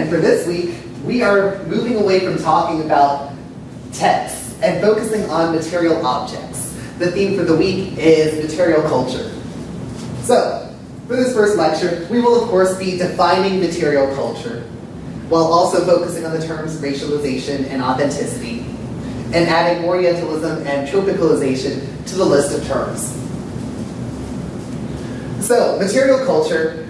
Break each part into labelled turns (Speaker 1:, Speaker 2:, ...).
Speaker 1: And for this week, we are moving away from talking about texts and focusing on material objects. The theme for the week is material culture. So, for this first lecture, we will of course be defining material culture, while also focusing on the terms racialization and authenticity, and adding Orientalism and tropicalization to the list of terms. So, material culture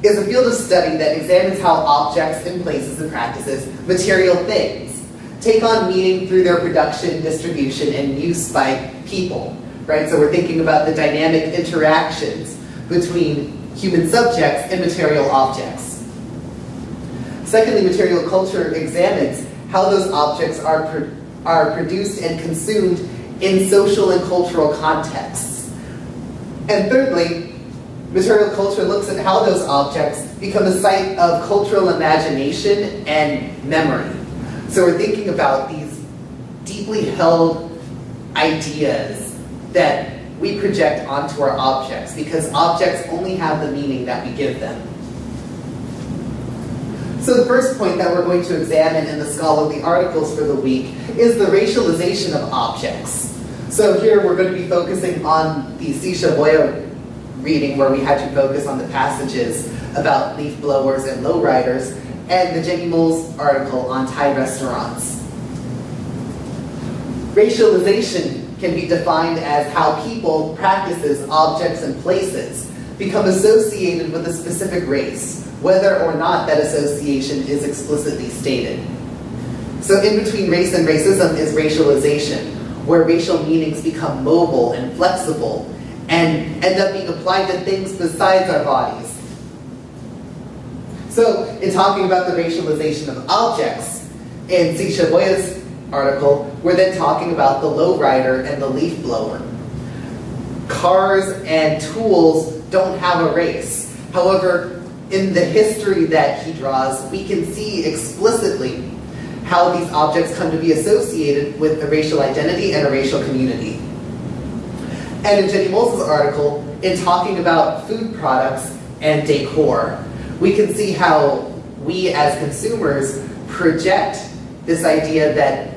Speaker 1: is a field of study that examines how objects and places and practices, material things, take on meaning through their production, distribution, and use by people, right? So we're thinking about the dynamic interactions between human subjects and material objects. Secondly, material culture examines how those objects are produced and consumed in social and cultural contexts. And thirdly, material culture looks at how those objects become a site of cultural imagination and memory. So we're thinking about these deeply held ideas that we project onto our objects, because objects only have the meaning that we give them. So the first point that we're going to examine in the scholarly articles for the week is the racialization of objects. So here we're going to be focusing on the Sisha reading, where we had to focus on the passages about leaf blowers and lowriders, and the Jenny Moll's article on Thai restaurants. Racialization can be defined as how people, practices, objects, and places become associated with a specific race, whether or not that association is explicitly stated. So in between race and racism is racialization, where racial meanings become mobile and flexible and end up being applied to things besides our bodies. So, in talking about the racialization of objects, in Sisha Boya's article, we're then talking about the lowrider and the leaf blower. Cars and tools don't have a race. However, in the history that he draws, we can see explicitly how these objects come to be associated with a racial identity and a racial community. And in Jenny Moll's article, in talking about food products and decor, we can see how we as consumers project this idea that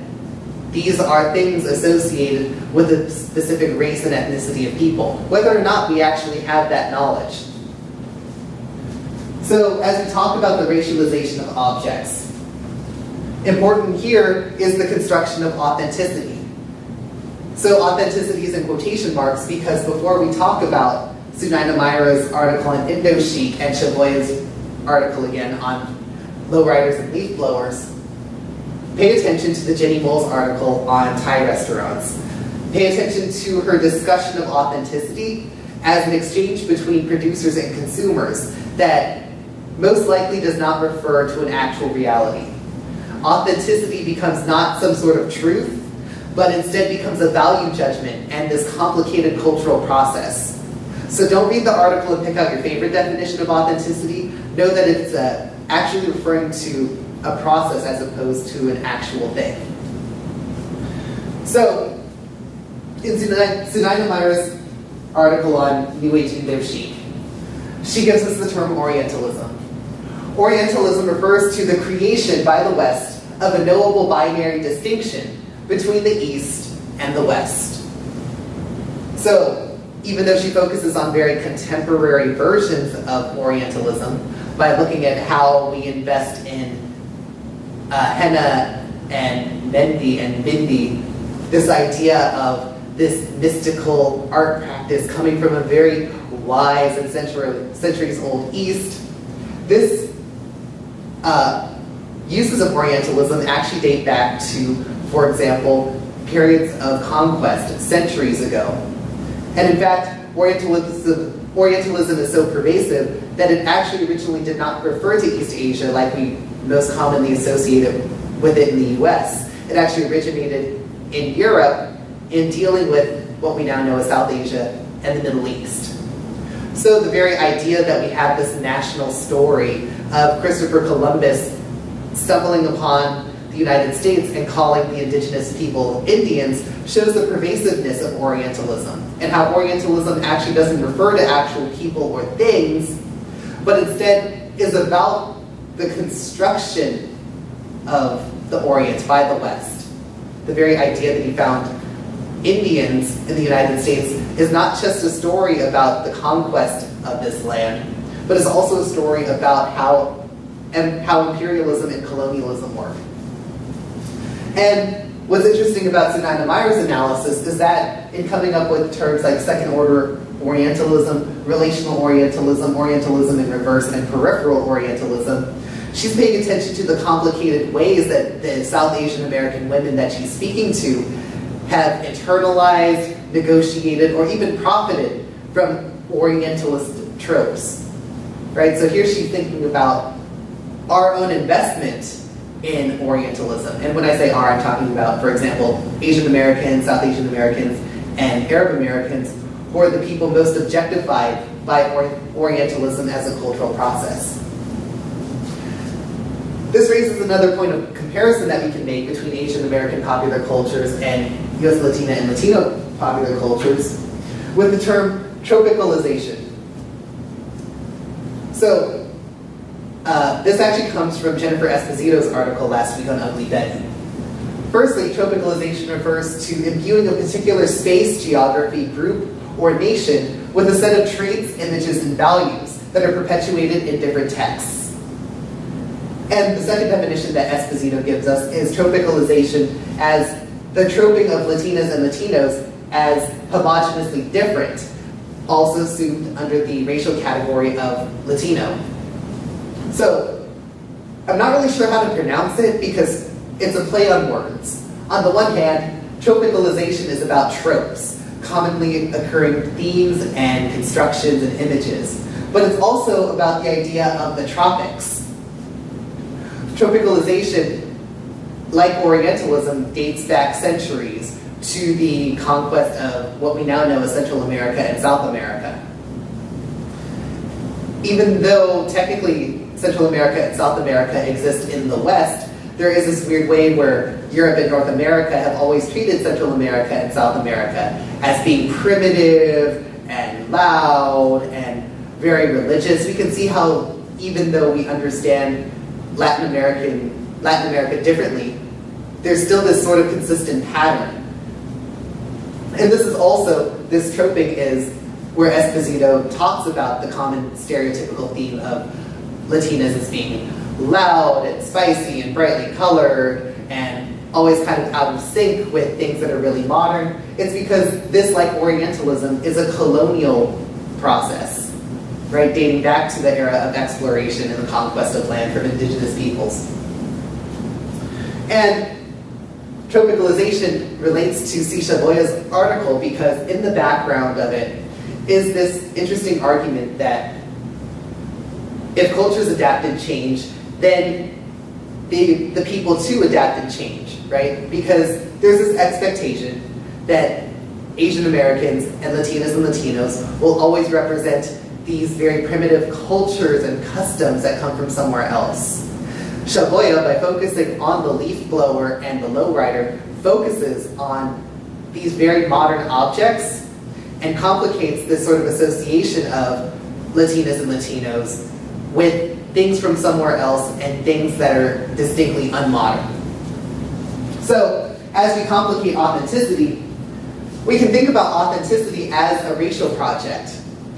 Speaker 1: these are things associated with a specific race and ethnicity of people, whether or not we actually have that knowledge. So as we talk about the racialization of objects, important here is the construction of authenticity. So authenticity is in quotation marks because before we talk about Sunaina Myra's article on Indo-Chic and Shavoya's article again on lowriders and leaf blowers, pay attention to the Jenny Moll's article on Thai restaurants. Pay attention to her discussion of authenticity as an exchange between producers and consumers that most likely does not refer to an actual reality. Authenticity becomes not some sort of truth, but instead becomes a value judgment and this complicated cultural process. So don't read the article and pick out your favorite definition of authenticity. Know that it's actually referring to a process as opposed to an actual thing. So, in Sunaina Myra's article on New Age Indo-Chic, she gives us the term Orientalism. Orientalism refers to the creation by the West of a knowable binary distinction between the East and the West. So, even though she focuses on very contemporary versions of Orientalism, by looking at how we invest in henna and mehndi and bindi, this idea of this mystical art practice coming from a very wise and centuries-old East, this uses of Orientalism actually date back to, for example, periods of conquest centuries ago. And in fact, Orientalism is so pervasive that it actually originally did not refer to East Asia like we most commonly associate it with it in the US. It actually originated in Europe in dealing with what we now know as South Asia and the Middle East. So the very idea that we have this national story of Christopher Columbus stumbling upon the United States and calling the indigenous people Indians shows the pervasiveness of Orientalism, and how Orientalism actually doesn't refer to actual people or things, but instead is about the construction of the Orient by the West, the very idea that he found Indians in the United States, is not just a story about the conquest of this land, but it's also a story about how imperialism and colonialism work. And what's interesting about Sunayana Meyer's analysis is that in coming up with terms like second order Orientalism, relational Orientalism, Orientalism in reverse, and peripheral Orientalism, she's paying attention to the complicated ways that the South Asian American women that she's speaking to have internalized, negotiated, or even profited from Orientalist tropes. Right? So here she's thinking about our own investment in Orientalism. And when I say our, I'm talking about, for example, Asian Americans, South Asian Americans, and Arab Americans, who are the people most objectified by Orientalism as a cultural process. This raises another point of comparison that we can make between Asian American popular cultures and US Latina and Latino popular cultures with the term tropicalization. So, this actually comes from Jennifer Esposito's article last week on Ugly Betty. Firstly, tropicalization refers to imbuing a particular space, geography, group, or nation with a set of traits, images, and values that are perpetuated in different texts. And the second definition that Esposito gives us is tropicalization as the troping of Latinas and Latinos as homogeneously different, also assumed under the racial category of Latino. So, I'm not really sure how to pronounce it because it's a play on words. On the one hand, tropicalization is about tropes, commonly occurring themes and constructions and images, but it's also about the idea of the tropics. Tropicalization, like Orientalism, dates back centuries to the conquest of what we now know as Central America and South America. Even though technically Central America and South America exist in the West, there is this weird way where Europe and North America have always treated Central America and South America as being primitive and loud and very religious. We can see how, even though we understand Latin America differently, there's still this sort of consistent pattern. And this is also, this troping is where Esposito talks about the common stereotypical theme of Latinas as being loud and spicy and brightly colored and always kind of out of sync with things that are really modern. It's because this, like Orientalism, is a colonial process, right, dating back to the era of exploration and the conquest of land from indigenous peoples. And tropicalization relates to Cisha Boya's article because in the background of it is this interesting argument that if cultures adapt and change, then the people too adapt and change, right? Because there's this expectation that Asian Americans and Latinas and Latinos will always represent these very primitive cultures and customs that come from somewhere else. Shaboya, by focusing on the leaf blower and the lowrider, focuses on these very modern objects and complicates this sort of association of Latinas and Latinos with things from somewhere else and things that are distinctly unmodern. So, as we complicate authenticity, we can think about authenticity as a racial project.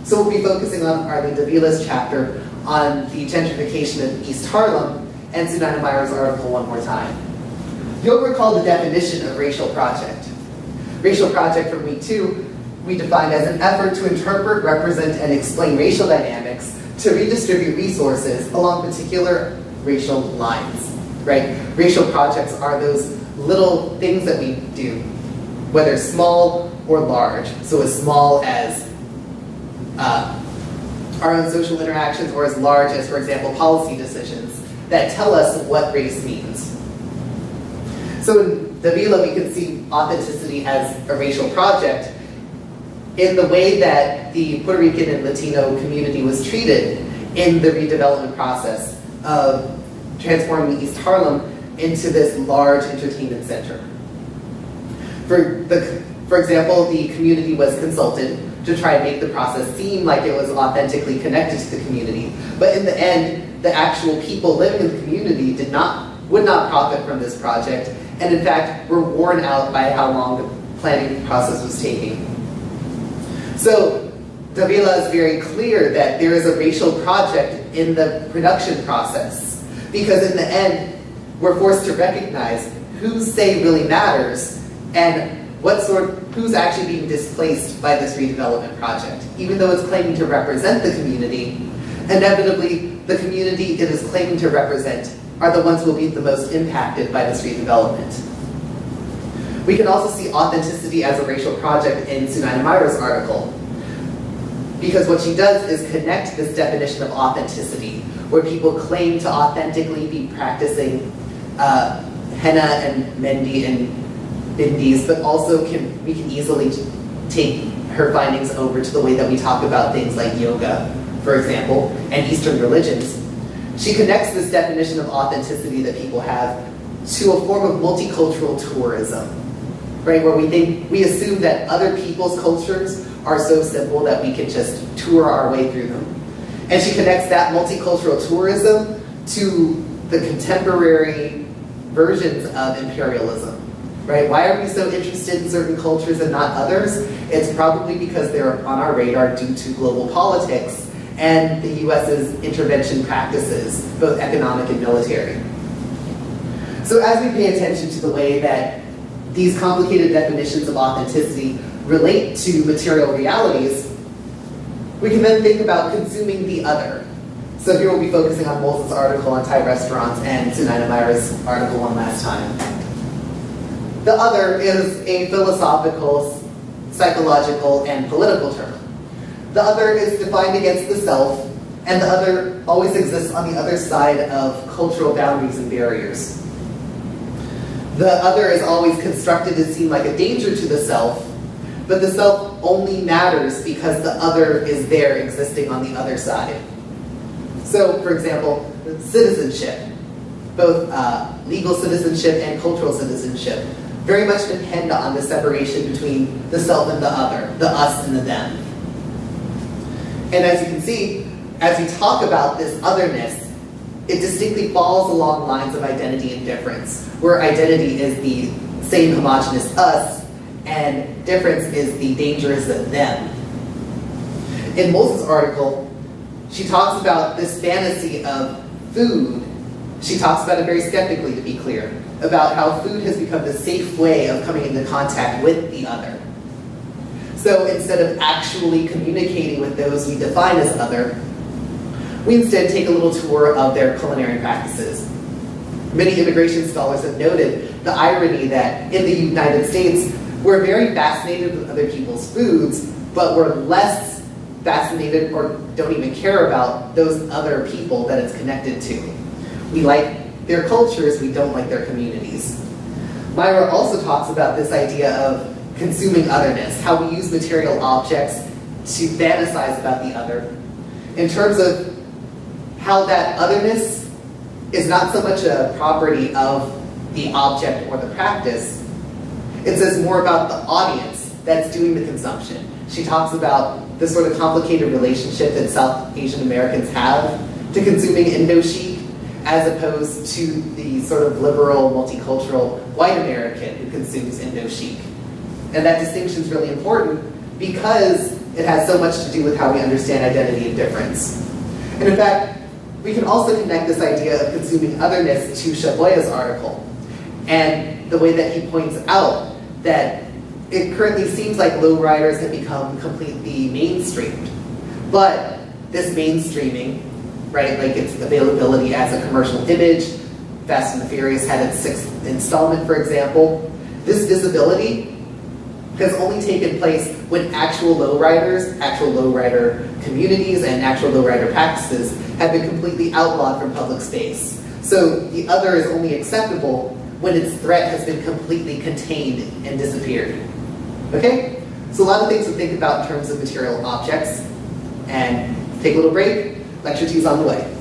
Speaker 1: So we'll be focusing on Arlene Davila's chapter on the gentrification of East Harlem and Sunayana Meyer's article one more time. You'll recall the definition of racial project. Racial project from week 2 we defined as an effort to interpret, represent, and explain racial dynamics to redistribute resources along particular racial lines, right? Racial projects are those little things that we do, whether small or large. So as small as our own social interactions, or as large as, for example, policy decisions that tell us what race means. So in Davila, we can see authenticity as a racial project in the way that the Puerto Rican and Latino community was treated in the redevelopment process of transforming East Harlem into this large entertainment center. For example, the community was consulted to try and make the process seem like it was authentically connected to the community. But in the end, the actual people living in the community would not profit from this project, and in fact were worn out by how long the planning process was taking. So Davila is very clear that there is a racial project in the production process, because in the end we're forced to recognize whose say really matters and who's actually being displaced by this redevelopment project. Even though it's claiming to represent the community, inevitably the community it is claiming to represent are the ones who will be the most impacted by this redevelopment. We can also see authenticity as a racial project in Sunaina Myra's article, because what she does is connect this definition of authenticity, where people claim to authentically be practicing henna and mendi and bindis, but also we can easily take her findings over to the way that we talk about things like yoga, for example, and Eastern religions. She connects this definition of authenticity that people have to a form of multicultural tourism, right? Where we assume that other people's cultures are so simple that we can just tour our way through them. And she connects that multicultural tourism to the contemporary versions of imperialism, right? Why are we so interested in certain cultures and not others? It's probably because they're on our radar due to global politics and the US's intervention practices, both economic and military. So as we pay attention to the way that these complicated definitions of authenticity relate to material realities, we can then think about consuming the other. So here we'll be focusing on Moles's article on Thai restaurants and Sunaina Myra's article one last time. The other is a philosophical, psychological, and political term. The other is defined against the self, and the other always exists on the other side of cultural boundaries and barriers. The other is always constructed to seem like a danger to the self, but the self only matters because the other is there existing on the other side. So, for example, citizenship, both legal citizenship and cultural citizenship, very much depend on the separation between the self and the other, the us and the them. And as you can see, as we talk about this otherness, it distinctly falls along lines of identity and difference, where identity is the same homogeneous us, and difference is the dangerous them. In Moles's article, she talks about this fantasy of food. She talks about it very skeptically, to be clear, about how food has become the safe way of coming into contact with the other. So instead of actually communicating with those we define as other, we instead take a little tour of their culinary practices. Many immigration scholars have noted the irony that in the United States, we're very fascinated with other people's foods, but we're less fascinated or don't even care about those other people that it's connected to. We like their cultures, we don't like their communities. Myra also talks about this idea of consuming otherness, how we use material objects to fantasize about the other, in terms of how that otherness is not so much a property of the object or the practice. It says more about the audience that's doing the consumption. She talks about the sort of complicated relationship that South Asian Americans have to consuming Indo-Chic, as opposed to the sort of liberal, multicultural white American who consumes Indo-Chic. And that distinction is really important because it has so much to do with how we understand identity and difference. And in fact, we can also connect this idea of consuming otherness to Chaboya's article, and the way that he points out that it currently seems like lowriders have become completely mainstreamed. But this mainstreaming, right, like its availability as a commercial image, Fast and the Furious had its 6th installment, for example, this visibility has only taken place when actual lowriders, actual lowrider communities, and actual lowrider practices have been completely outlawed from public space. So the other is only acceptable when its threat has been completely contained and disappeared. Okay? So a lot of things to think about in terms of material objects. And take a little break. Lecture 2 is on the way.